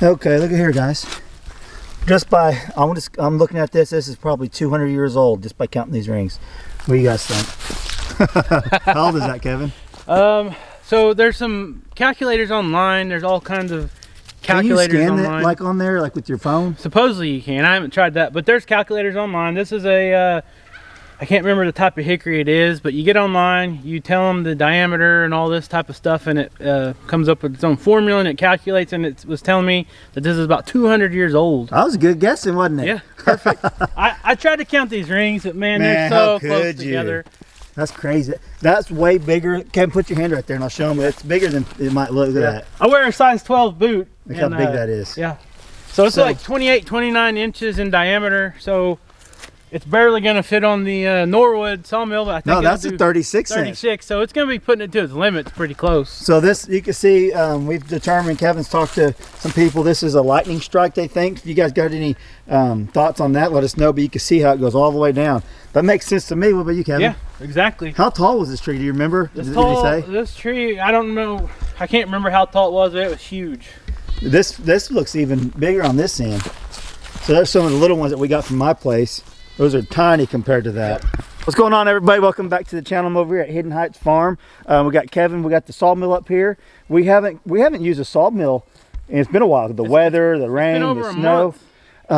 Okay, look at here, guys. Just by, I'm looking at this. This is probably 200 years old just by counting these rings. What do you guys think? How old is that, Kevin? So there's some calculators online. There's all kinds of calculators online. Can you scan online. it like on there, like with your phone? Supposedly you can. I haven't tried that, but there's calculators online. This is a, I can't remember the type of hickory it is, but you get online, you tell them the diameter and all this type of stuff, and it comes up with its own formula, and it calculates, and it was telling me that this is about 200 years old. That was a good guessing, wasn't it? Yeah, perfect. I tried to count these rings, but man they're so close together. That's crazy. That's way bigger. Kevin, put your hand right there and I'll show them. It's bigger than it might look. Look at that. I wear a size 12 boot. Look how big that is. Yeah. So it's like 28, 29 inches in diameter. So it's barely going to fit on the Norwood sawmill. But I think no, that's a 36 inch. 36. So it's going to be putting it to its limits pretty close. So this, you can see, we've determined, Kevin's talked to some people, this is a lightning strike, they think. If you guys got any thoughts on that, let us know. But you can see how it goes all the way down. That makes sense to me. What about you, Kevin? Yeah, exactly. How tall was this tree? Do you remember? Did he say? This tree, I don't know. I can't remember how tall it was, but it was huge. This looks even bigger on this end. So there's some of the little ones that we got from my place. Those are tiny compared to that. What's going on, everybody? Welcome back to the channel. I'm over here at Hidden Heights Farm. We got Kevin. We got the sawmill up here. We haven't used a sawmill, and it's been a while. The weather, the rain, the snow.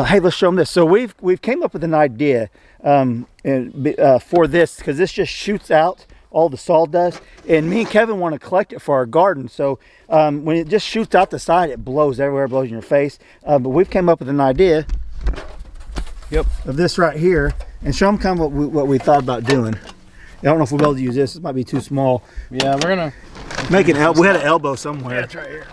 Hey, let's show them this. So we've came up with an idea for this, because this just shoots out all the sawdust, and me and Kevin want to collect it for our garden. So when it just shoots out the side, it blows everywhere, blows in your face. But we've came up with an idea. Yep. Of this right here, and show them kind of what we thought about doing. I don't know if we'll be able to use this. This might be too small. Yeah, we're gonna make an elbow. We had an elbow somewhere. Yeah, it's right here.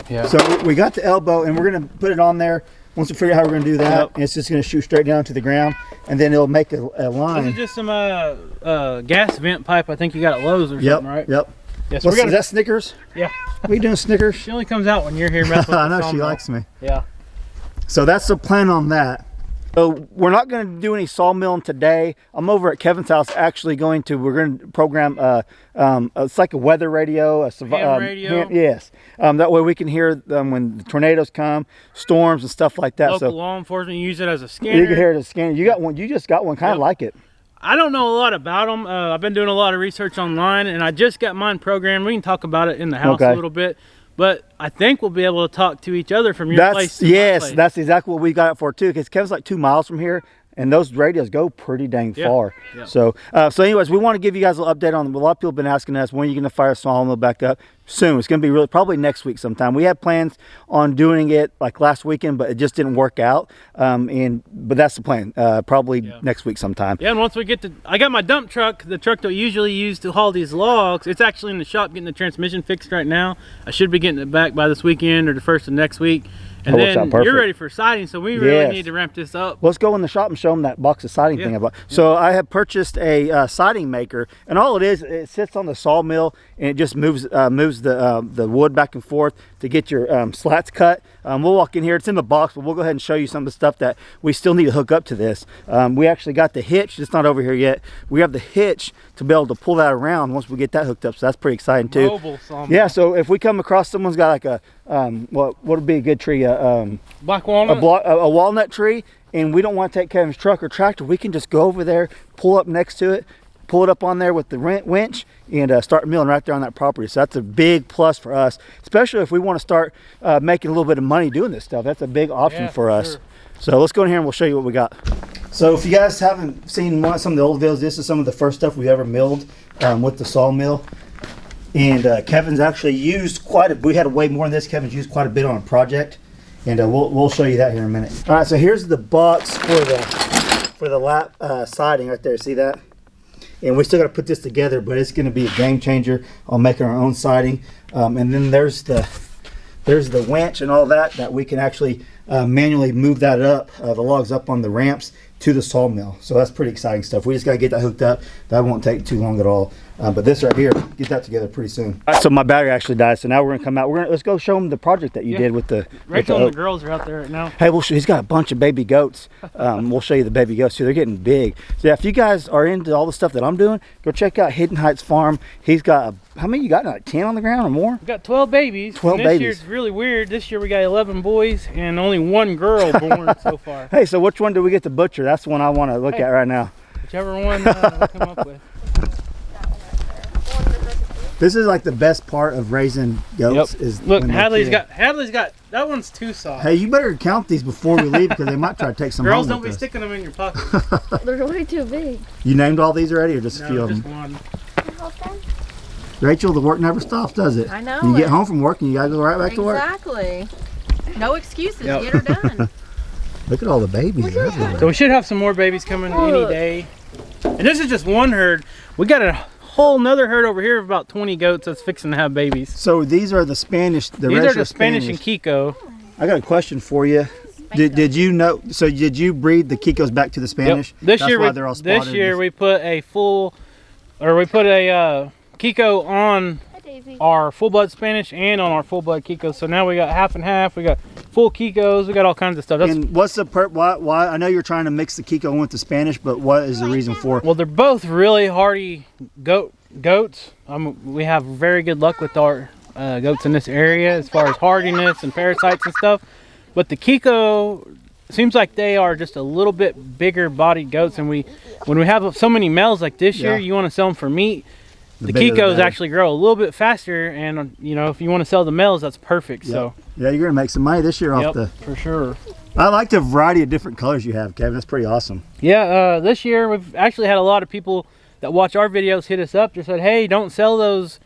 Yeah. So we got the elbow, and we're gonna put it on there. Once we figure out how we're gonna do that, and it's just gonna shoot straight down to the ground, and then it'll make a line. This is just some gas vent pipe. I think you got at Lowe's or something, right? Yep. Yes. Is that Snickers? Yeah. What are you doing, Snickers? She only comes out when you're here messing with I know the she likes me. Yeah. So that's the plan on that. So we're not going to do any sawmilling today. I'm over at Kevin's house actually we're going to program, it's like a weather radio. Radio. Yes. That way we can hear them when the tornadoes come, storms and stuff like that. Local law enforcement use it as a scanner. You can hear it as a scanner. You got one, you just got one kind of like it. I don't know a lot about them. I've been doing a lot of research online, and I just got mine programmed. We can talk about it in the house a little bit. But I think we'll be able to talk to each other from your place to my place. That's exactly what we got it for too, because Kevin's like 2 miles from here, and those radios go pretty dang far. Yeah. So anyways, we want to give you guys an update on them. A lot of people have been asking us, when are you going to fire a sawmill back up? Soon. It's going to be probably next week sometime. We had plans on doing it like last weekend, but it just didn't work out. But that's the plan. Probably next week sometime. Yeah, and once we get I got my dump truck, the truck that we usually use to haul these logs. It's actually in the shop getting the transmission fixed right now. I should be getting it back by this weekend or the first of next week. And then you're ready for siding, so we really need to ramp this up. Let's go in the shop and show them that box of siding thing I bought. So I have purchased a siding maker, and all it is, it sits on the sawmill, and it just moves the wood back and forth to get your slats cut. We'll walk in here. It's in the box, but we'll go ahead and show you some of the stuff that we still need to hook up to this. We actually got the hitch. It's not over here yet. We have the hitch to be able to pull that around once we get that hooked up, so that's pretty exciting too. Mobile sawmill. Yeah, so if we come across someone's got like a what would be a good tree? Black walnut. A walnut tree, and we don't want to take Kevin's truck or tractor. We can just go over there, pull up next to it, pull it up on there with the winch, and start milling right there on that property. So that's a big plus for us, especially if we want to start making a little bit of money doing this stuff. That's a big option for us. Sure. So let's go in here and we'll show you what we got. So if you guys haven't seen some of the old videos, this is some of the first stuff we ever milled with the sawmill. And Kevin's actually used we had way more than this. Kevin's used quite a bit on a project, and we'll show you that here in a minute. All right, so here's the box for the lap siding right there. See that? And we still got to put this together, but it's going to be a game changer on making our own siding. And then there's the winch and all that we can actually manually move that up, the logs up on the ramps to the sawmill. So that's pretty exciting stuff. We just got to get that hooked up. That won't take too long at all. But this right here, get that together pretty soon. All right, so my battery actually died, so now we're gonna come out. Let's go show them the project that you did with the Rachel and the girls are out there right now. Hey, he's got a bunch of baby goats. We'll show you the baby goats too. They're getting big. So yeah, if you guys are into all the stuff that I'm doing, go check out Hidden Heights Farm. He's got how many you got? Like 10 on the ground or more? We got 12 babies. 12 this babies. Year it's really weird. This year we got 11 boys and only 1 girl born so far. Hey, so which one do we get to butcher? That's the one I want to look at right now. Whichever one we come up with. This is like the best part of raising goats. Yep. Is look, Hadley's got that one's too soft. Hey, you better count these before we leave because they might try to take some. Girls home don't be with us. sticking them in your pocket. They're way too big. You named all these already, or just a few of just them? one. Rachel, the work never stops, does it? I know. You get home from work and you gotta go right back to work. Exactly. No excuses. Yep. Get her done. Look at all the babies. So we should have some more babies coming any day. And this is just one herd. We got a whole nother herd over here of about 20 goats that's fixing to have babies. So these are the Spanish. These are the Spanish and Kiko. I got a question for you. Did you know? So did you breed the Kikos back to the Spanish? Yep. That's why they're all spotted. This year we put a Kiko on our full-blood Spanish and on our full-blood Kikos. So now we got half and half. We got full Kikos. We got all kinds of stuff. And what's the why? I know you're trying to mix the Kiko in with the Spanish, but what is the reason for it? Well, they're both really hardy goats. We have very good luck with our goats in this area as far as hardiness and parasites and stuff. But the Kiko seems like they are just a little bit bigger bodied goats, and when we have so many males like this year, you want to sell them for meat. The Kikos actually grow a little bit faster, and you know, if you want to sell the males, that's perfect. Yep. So yeah, you're gonna make some money this year off the. For sure. I like the variety of different colors you have, Kevin. That's pretty awesome. Yeah, this year we've actually had a lot of people that watch our videos hit us up. Just said, hey, don't sell those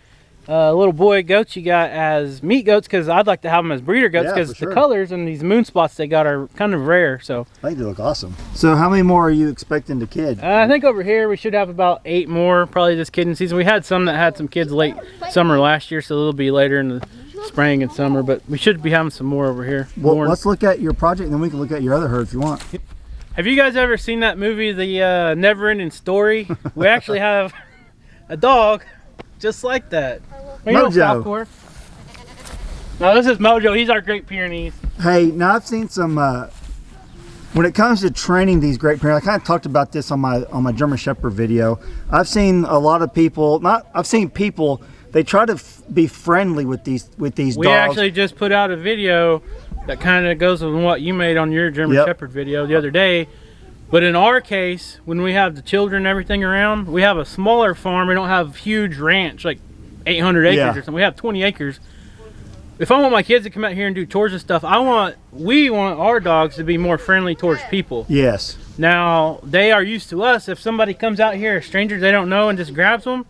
little boy goats you got as meat goats, because I'd like to have them as breeder goats, because the colors and these moon spots they got are kind of rare. So I think they look awesome. So how many more are you expecting to kid? I think over here we should have about 8 more probably this kidding season. We had some that had some kids late summer last year, so they'll be later in the spring and summer, but we should be having some more over here. Well, let's look at your project and then we can look at your other herd if you want. Have you guys ever seen that movie, The Never-Ending Story? We actually have a dog just like that. Mojo. No, this is Mojo. He's our Great Pyrenees. Hey, now I've seen some. When it comes to training these Great Pyrenees, I kind of talked about this on my German Shepherd video. I've seen a lot of people. I've seen people. They try to be friendly with these dogs. We actually just put out a video that kind of goes with what you made on your German Shepherd video the other day. But in our case, when we have the children and everything around, we have a smaller farm. We don't have a huge ranch like 800 acres or something. We have 20 acres. If I want my kids to come out here and do chores and stuff, we want our dogs to be more friendly towards people. Yes. Now, they are used to us. If somebody comes out here, a stranger they don't know, and just grabs them,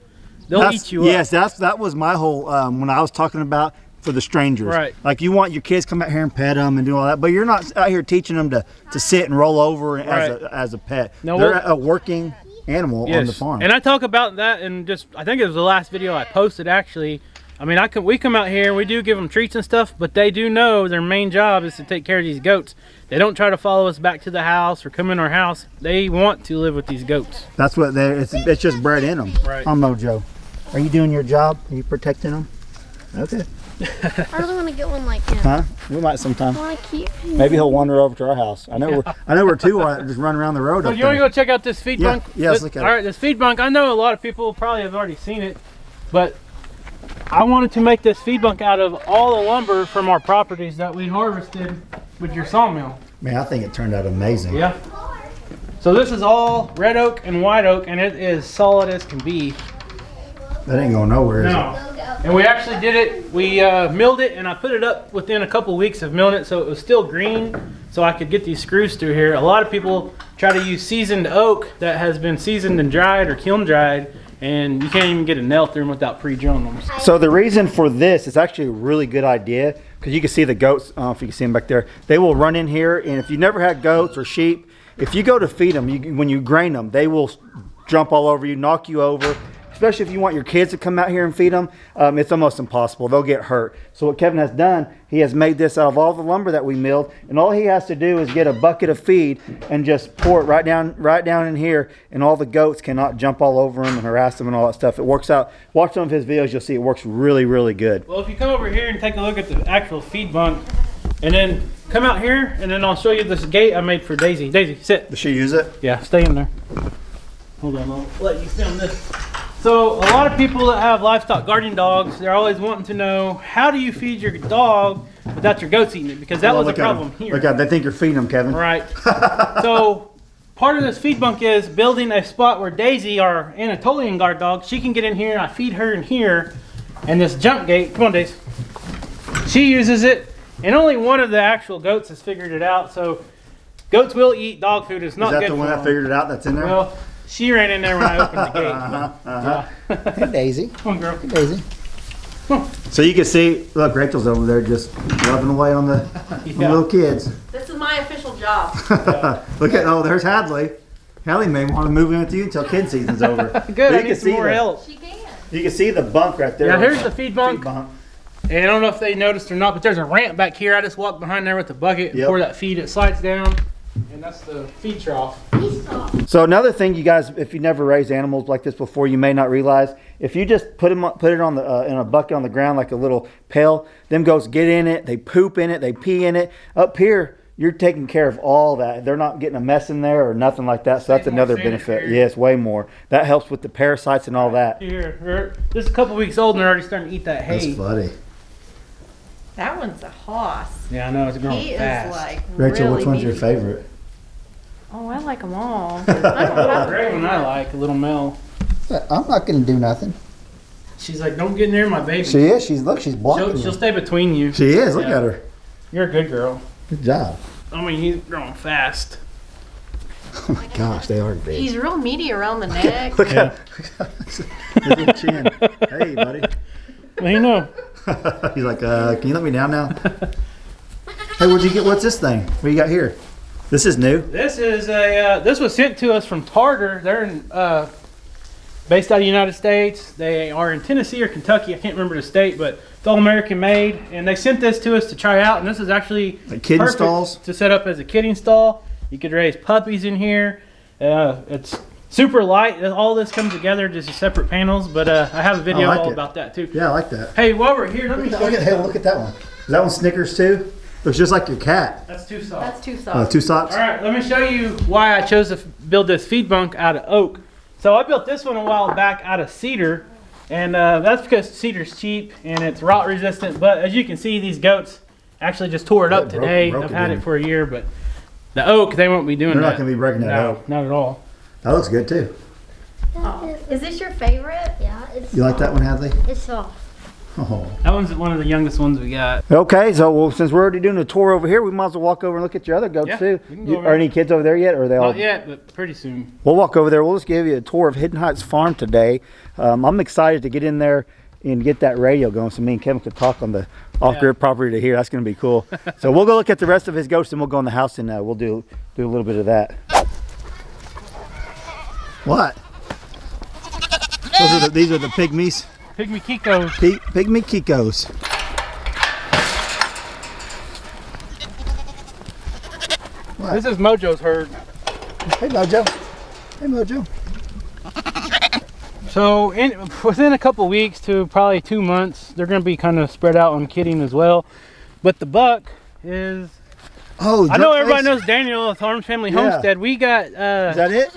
they'll eat you up. Yes, that was my whole, when I was talking about for the strangers. Right. Like you want your kids to come out here and pet them and do all that, but you're not out here teaching them to sit and roll over as a pet. No, they're a working animal on the farm. And I talk about that in I think it was the last video I posted actually. I mean, we come out here and we do give them treats and stuff, but they do know their main job is to take care of these goats. They don't try to follow us back to the house or come in our house. They want to live with these goats. That's what it's just bred in them. Right. Mojo, are you doing your job? Are you protecting them? Okay. I really want to get one like him. Huh? We might sometime. I want to keep him. Maybe he'll wander over to our house. I know we're two just run around the road. So you want to go check out this feed bunk? Yeah, let's look at it. All right, this feed bunk. I know a lot of people probably have already seen it, but I wanted to make this feed bunk out of all the lumber from our properties that we harvested with your sawmill. Man, I think it turned out amazing. Yeah. So this is all red oak and white oak, and it is solid as can be. That ain't going nowhere, is it? No. And we actually did it. We milled it, and I put it up within a couple weeks of milling it, so it was still green, so I could get these screws through here. A lot of people try to use seasoned oak that has been seasoned and dried or kiln dried, and you can't even get a nail through them without pre-drilling them. So the reason for this is actually a really good idea, because you can see the goats, I don't know if you can see them back there, they will run in here, and if you never had goats or sheep, if you go to feed them, when you grain them, they will jump all over you, knock you over. especially if you want your kids to come out here and feed them, it's almost impossible. They'll get hurt. So what Kevin has done, he has made this out of all the lumber that we milled, and all he has to do is get a bucket of feed and just pour it right down in here, and all the goats cannot jump all over him and harass them and all that stuff. It works out. Watch some of his videos, you'll see it works really, really good. Well, if you come over here and take a look at the actual feed bunk, and then come out here, and then I'll show you this gate I made for Daisy. Daisy, sit. Does she use it? Yeah, stay in there. Hold on, I'll let you film this. So a lot of people that have livestock guardian dogs, they're always wanting to know, how do you feed your dog without your goats eating it? Because that was a problem here. Look at, they think you're feeding them, Kevin. Right. So part of this feed bunk is building a spot where Daisy, our Anatolian guard dog, she can get in here, and I feed her in here. And this jump gate, come on Daisy. She uses it, and only one of the actual goats has figured it out. So goats will eat dog food. It's not good for them. Is that the one that figured it out that's in there? Well, she ran in there when I opened the gate. Hey, Daisy. Come on, girl. Hey, Daisy. So you can see, look, Rachel's over there just loving away on the little kids. This is my official job. Look at, oh, there's Hadley. Hadley may want to move in with you until kid season's over. Good, I need some more help. She can. You can see the bunk right there. Yeah, here's the feed bunk. And I don't know if they noticed or not, but there's a ramp back here. I just walk behind there with the bucket and pour that feed. It slides down, and that's the feed trough. So another thing, you guys, if you never raised animals like this before, you may not realize, if you just put it on the in a bucket on the ground like a little pail, them goats get in it, they poop in it, they pee in it. Up here, you're taking care of all that. They're not getting a mess in there or nothing like that. So that's another benefit. Yes, way more. That helps with the parasites and all that. Here, this is a couple weeks old and they're already starting to eat that hay. That's funny. That one's a hoss. Yeah, I know, it's growing He fast. is like Rachel, really which one's your meaty. favorite? Oh, I like them all. I don't have Great one I like, a little Mel. I'm not going to do nothing. She's like, don't get near my baby. She is. She's blocking. She'll stay between you. She is. Look at her. You're a good girl. Good job. I mean, he's growing fast. Oh my gosh, they are big. He's real meaty around the neck. Look at look at chin. Hey, buddy. Well, you know. He's like, can you let me down now? Hey, where'd you get? What's this thing? What you got here? This is new. This is a. This was sent to us from Tartar. They're in, based out of the United States. They are in Tennessee or Kentucky. I can't remember the state, but it's all American made. And they sent this to us to try out. And this is actually like kidding perfect stalls to set up as a kidding stall. You could raise puppies in here. It's super light. All this comes together just as separate panels. But I have a video all about that too. Yeah, I like that. Hey, while we're here, let me show you. Hey, look at that one. Is that one Snickers too? Looks just like your cat. That's two socks. That's two socks. 2 socks. All right, let me show you why I chose to build this feed bunk out of oak. So I built this one a while back out of cedar, and that's because cedar's cheap and it's rot resistant. But as you can see, these goats actually just tore it up today. I've had it for a year, but the oak, they won't be doing that. They're not going to be breaking that oak. Not at all. That looks good too. Oh. Is this your favorite? Yeah, it's You like that one, Hadley? It's soft. Oh. That one's one of the youngest ones we got. Okay, so well, since we're already doing a tour over here, we might as well walk over and look at your other goats too. we can go over Are any kids over there yet, or are they all? Not yet, but pretty soon. We'll walk over there. We'll just give you a tour of Hidden Heights Farm today. I'm excited to get in there and get that radio going so me and Kevin could talk on the off-grid property to here. That's going to be cool. So we'll go look at the rest of his goats and we'll go in the house and we'll do a little bit of that. What? These are the pygmies. Pygmy Kikos. Pygmy Kikos. What? This is Mojo's herd. Hey Mojo. Hey Mojo. So within a couple weeks to probably 2 months, they're going to be kind of spread out on kidding as well. But the buck is... Oh, I know everybody knows Daniel at Arms Family Homestead. We got... is that it?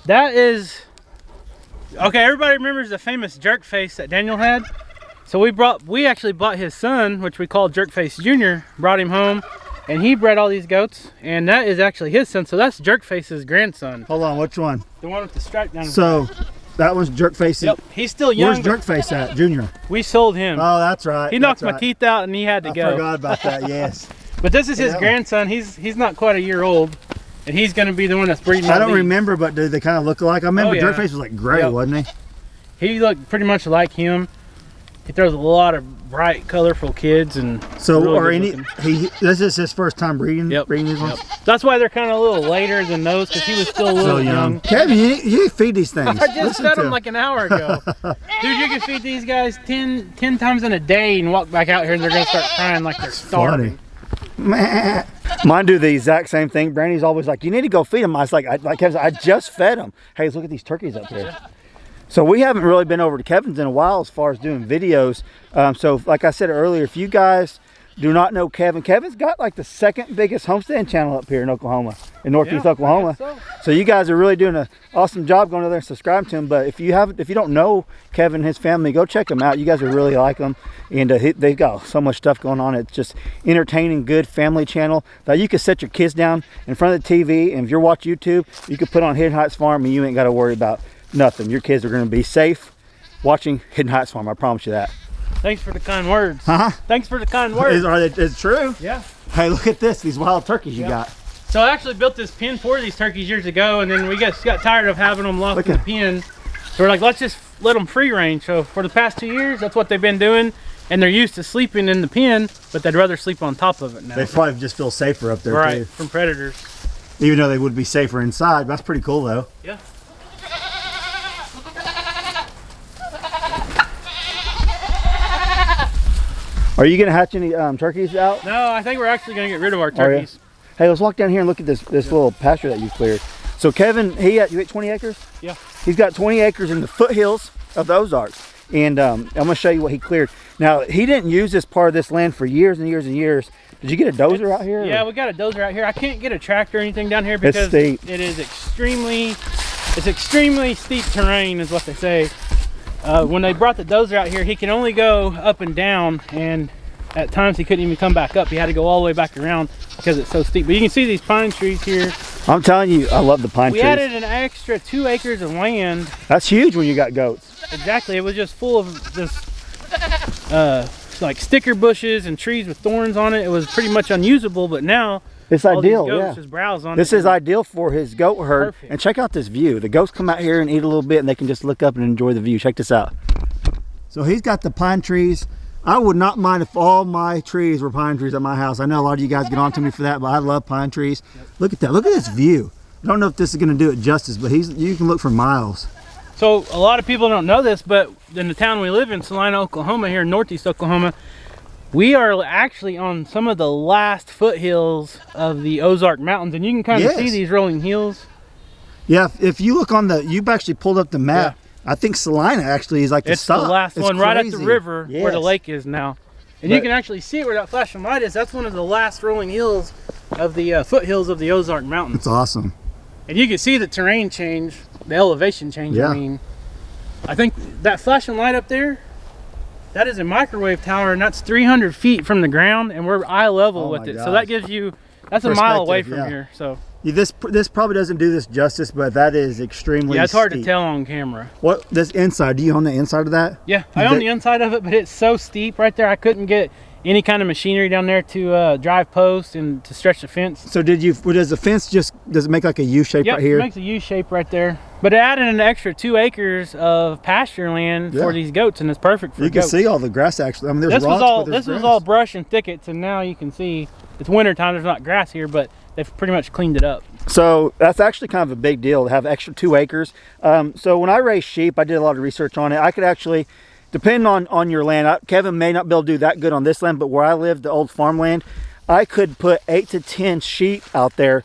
That is... Okay, everybody remembers the famous jerk face that Daniel had. So we actually bought his son, which we call Jerkface Jr., brought him home, and he bred all these goats, and that is actually his son. So that's Jerkface's grandson. Hold on, which one? The one with the stripe down his So, that one's Jerkface. Yep, he's still young. Where's Jerkface at, Junior? We sold him. Oh, that's right. He knocked my teeth out and he had to go. I forgot about that, yes. But this is his grandson. He's not quite a year old, and he's going to be the one that's breeding. I don't remember, but do they kind of look alike? I remember Jerkface was like gray, wasn't he? He looked pretty much like him. He throws a lot of bright, colorful kids, and So, really good looking. this is his first time breeding. Yep. Breeding these ones. That's why they're kind of a little later than those, because he was still a little young. Kevin, you feed these things. I just Listen fed to them like an hour ago. Dude, you can feed these guys 10 times in a day and walk back out here and they're going to start crying like they're starving. Funny. Mine do the exact same thing. Brandy's always like, you need to go feed them. I was like Kevin, I just fed them. Hey, look at these turkeys up here. So we haven't really been over to Kevin's in a while as far as doing videos. So like I said earlier, if you guys do not know Kevin, Kevin's got like the second biggest homestead channel up here in Oklahoma, in Northeast Oklahoma. So you guys are really doing an awesome job going over there and subscribing to him. But if you don't know Kevin and his family, go check them out. You guys will really like them, and they've got so much stuff going on. It's just entertaining, good family channel that you can set your kids down in front of the TV, and if you're watching YouTube, you can put on Hidden Heights Farm, and you ain't got to worry about nothing. Your kids are going to be safe watching Hidden Heights Farm. I promise you that. Thanks for the kind words. Thanks for the kind Is words. it true? Yeah. Hey, look at this. These wild turkeys you got. So I actually built this pen for these turkeys years ago, and then we got tired of having them locked in the pen. So we're like, let's just let them free range. So for the past 2 years, that's what they've been doing. And they're used to sleeping in the pen, but they'd rather sleep on top of it now. They probably just feel safer up there right, too. from predators. Even though they would be safer inside. That's pretty cool though. Yeah. Are you gonna hatch any turkeys out? No, I think we're actually gonna get rid of our turkeys. Hey, let's walk down here and look at this little pasture that you cleared. So Kevin, you got 20 acres? Yeah. He's got 20 acres in the foothills of the Ozarks. And I'm gonna show you what he cleared. Now, he didn't use this part of this land for years and years and years. Did you get a dozer out here? Yeah, we got a dozer out here. I can't get a tractor or anything down here because steep. it is extremely steep terrain is what they say. When they brought the dozer out here, he can only go up and down, and at times he couldn't even come back up. He had to go all the way back around because it's so steep. But you can see these pine trees here. I'm telling you, I love the pine trees. We added an extra 2 acres of land. That's huge when you got goats. Exactly. It was just full of just like sticker bushes and trees with thorns on it. It was pretty much unusable, but now it's all ideal. these goats just browse on this it. is ideal for his goat herd. Perfect. And check out this view. The goats come out here and eat a little bit, and they can just look up and enjoy the view. Check this out. So he's got the pine trees. I would not mind if all my trees were pine trees at my house. I know a lot of you guys get on to me for that, but I love pine trees. Yep. Look at that. Look at this view. I don't know if this is going to do it justice, but you can look for miles. So a lot of people don't know this, but in the town we live in, Salina, Oklahoma, here in Northeast Oklahoma, we are actually on some of the last foothills of the Ozark Mountains, and you can kind of see these rolling hills. Yeah, if you look on you've actually pulled up the map. Yeah. I think Salina actually is like the stop. It's the last one, right at the river where the lake is now. And you can actually see it where that flashing light is. That's one of the last rolling hills of the foothills of the Ozark Mountains. It's awesome. And you can see the terrain change, the elevation change. Yeah. I mean, I think that flashing light up there, that is a microwave tower, and that's 300 feet from the ground, and we're eye level with it. Gosh. So that gives you, that's a mile away from here. So this probably doesn't do this justice, but that is extremely yeah, it's hard steep. to tell on camera. What this inside? Do you own the inside of that? Yeah, I own the inside of it, but it's so steep right there. I couldn't get any kind of machinery down there to drive posts and to stretch the fence. So does the fence does it make like a U shape right here? It makes a U shape right there. But it added an extra 2 acres of pasture land for these goats, and it's perfect for goats. You can see all the grass actually. I mean, there's rocks, this was all brush and thickets, and now you can see it's winter time. There's not grass here, but they've pretty much cleaned it up. So that's actually kind of a big deal to have extra 2 acres. So when I raised sheep, I did a lot of research on it. I could actually, depending on your land, Kevin may not be able to do that good on this land, but where I live, the old farmland, I could put 8 to 10 sheep out there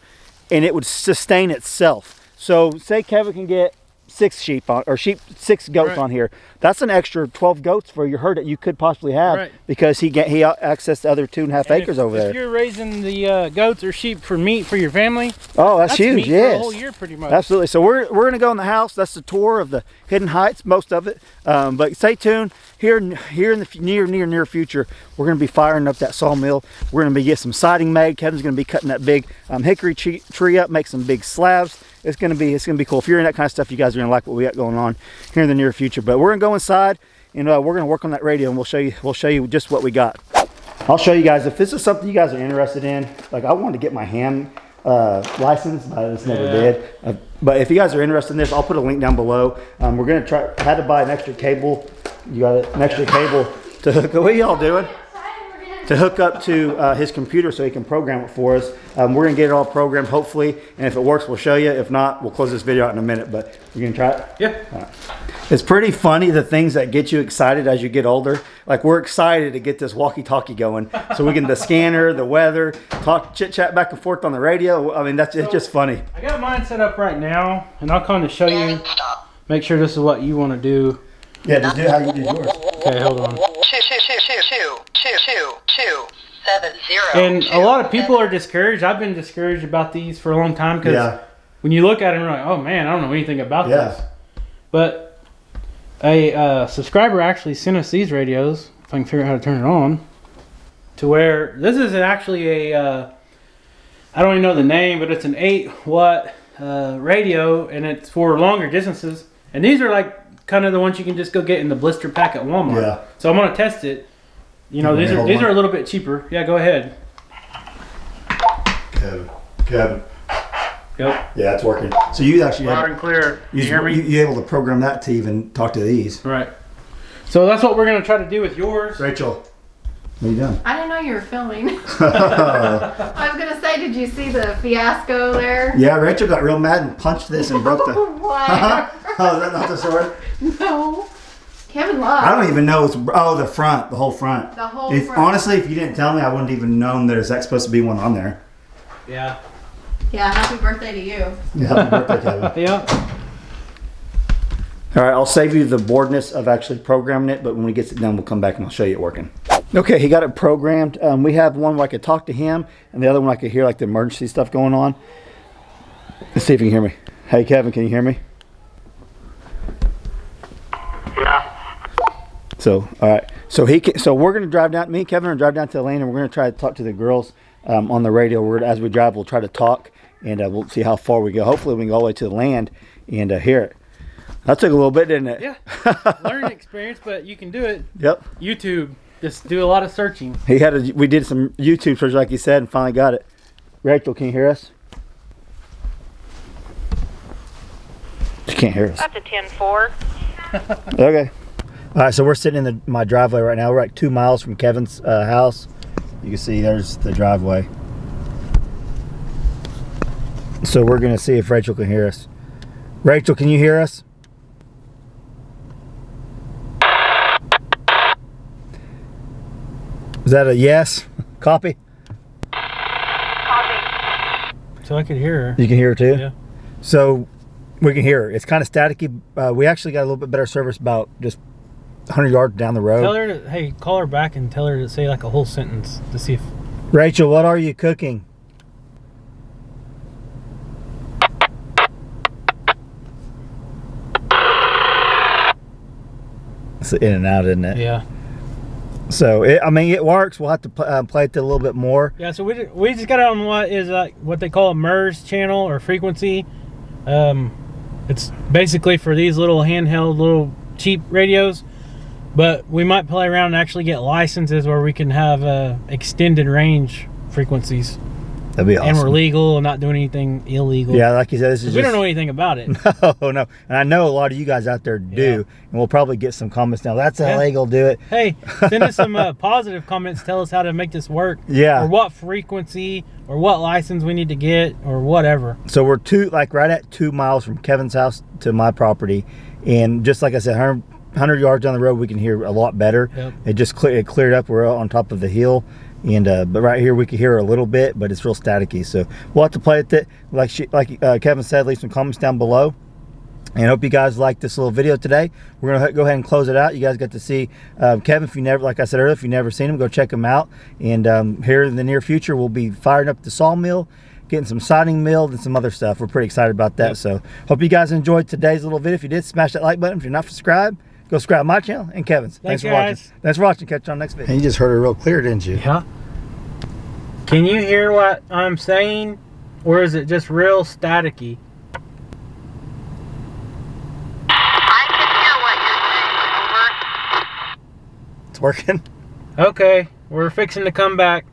and it would sustain itself. So say Kevin can get 6 sheep on, or 6 goats on here. That's an extra 12 goats for your herd that you could possibly have because he accessed the other 2.5 acres over there. If you're raising the goats or sheep for meat for your family, that's huge. Meat for a whole year pretty much. Absolutely. So we're gonna go in the house. That's the tour of the Hidden Heights, most of it. But stay tuned. Here in the near future, we're gonna be firing up that sawmill. We're gonna be getting some siding made. Kevin's gonna be cutting that big hickory tree up, make some big slabs. It's gonna be cool. If you're in that kind of stuff, you guys are gonna like what we got going on here in the near future. But we're gonna go inside and we're gonna work on that radio, and we'll show you just what we got. I'll show you guys if this is something you guys are interested in. Like I wanted to get my ham license, but I just never did. But if you guys are interested in this, I'll put a link down below. We're gonna had to buy an extra cable. You got an extra cable to hook. What are y'all doing? To hook up to his computer so he can program it for us. We're gonna get it all programmed, hopefully, and if it works, we'll show you. If not, we'll close this video out in a minute. But you gonna try it? Yeah. All right. It's pretty funny the things that get you excited as you get older. Like we're excited to get this walkie-talkie going, so we can the scanner, the weather, talk, chit chat back and forth on the radio. I mean, it's just funny. I got mine set up right now, and I'll kind of show you. Make sure this is what you want to do. Yeah, just do how you do yours. Okay, hold on. 2222227 And a lot of people are discouraged. I've been discouraged about these for a long time because when you look at them, you're like, oh man, I don't know anything about this. But a subscriber actually sent us these radios, if I can figure out how to turn it on, to where this is actually a, I don't even know the name, but it's an 8-watt radio, and it's for longer distances. And these are like kind of the ones you can just go get in the blister pack at Walmart. Yeah. So I'm gonna test it. You know, these are a little bit cheaper. Yeah, go ahead. Kevin. Yep. Yeah, it's working. So you actually Loud and clear. You hear me? You're able to program that to even talk to these. Right. So that's what we're gonna try to do with yours. Rachel, what are you doing? I didn't know you were filming. I was gonna say, did you see the fiasco there? Yeah, Rachel got real mad and punched this and broke the. What? Oh, is that not the sword? No. Kevin loves. I don't even know. It's, the front, the whole front. The whole If front. honestly, if you didn't tell me, I wouldn't even known there's supposed to be one on there. Yeah. Yeah, happy birthday to you. Yeah, happy birthday, Kevin. Yeah. All right, I'll save you the boredness of actually programming it, but when he gets it done, we'll come back and I'll show you it working. Okay, he got it programmed. We have one where I could talk to him, and the other one I could hear like the emergency stuff going on. Let's see if you can hear me. Hey, Kevin, can you hear me? Yeah. So, all right. So we're gonna drive down. Me and Kevin are gonna drive down to the lane, and we're gonna try to talk to the girls on the radio. As we drive, we'll try to talk, and we'll see how far we go. Hopefully, we can go all the way to the land and hear it. That took a little bit, didn't it? Yeah. Learning experience, but you can do it. Yep. YouTube. Just do a lot of searching. We did some YouTube search, like you said, and finally got it. Rachel, can you hear us? She can't hear us. Up to 10-4. Okay. All right, so we're sitting in my driveway right now. We're like 2 miles from Kevin's house. You can see there's the driveway. So we're going to see if Rachel can hear us. Rachel, can you hear us? Is that a yes? Copy? So I could hear her. You can hear her too? Yeah. So we can hear her. It's kind of staticky. We actually got a little bit better service about just 100 yards down the road. Tell her to, hey, call her back and tell her to say like a whole sentence to see if. Rachel, what are you cooking? It's in and out, isn't it? Yeah. So I mean, it works. We'll have to play it a little bit more. Yeah. So we just got it on what is what they call a MERS channel or frequency. It's basically for these little handheld, little cheap radios. But we might play around and actually get licenses where we can have extended range frequencies. That'd be awesome. And we're legal and not doing anything illegal. Yeah, like you said, this is we don't know anything about it. No. And I know a lot of you guys out there do. Yeah. And we'll probably get some comments now. That's Yeah. illegal, do it. Hey, send us some positive comments. Tell us how to make this work. Yeah. Or what frequency or what license we need to get or whatever. So we're right at 2 miles from Kevin's house to my property. And just like I said, 100 yards down the road, we can hear a lot better. Yep. It just cleared up. We're on top of the hill. And but right here we can hear a little bit, but it's real staticky. So we'll have to play with it. Like Kevin said, leave some comments down below. And I hope you guys liked this little video today. We're gonna go ahead and close it out. You guys got to see Kevin. If you never, like I said earlier, if you've never seen him, go check him out. And here in the near future, we'll be firing up the sawmill, getting some siding milled and some other stuff. We're pretty excited about that. Yep. So hope you guys enjoyed today's little video. If you did, smash that like button. If you're not subscribed, go subscribe my channel and Kevin's. Thanks for watching. Thanks for watching. Catch you on the next video. And you just heard it real clear, didn't you? Yeah. Can you hear what I'm saying? Or is it just real staticky? I can hear what you're saying. Over. It's working. Okay, we're fixing to come back.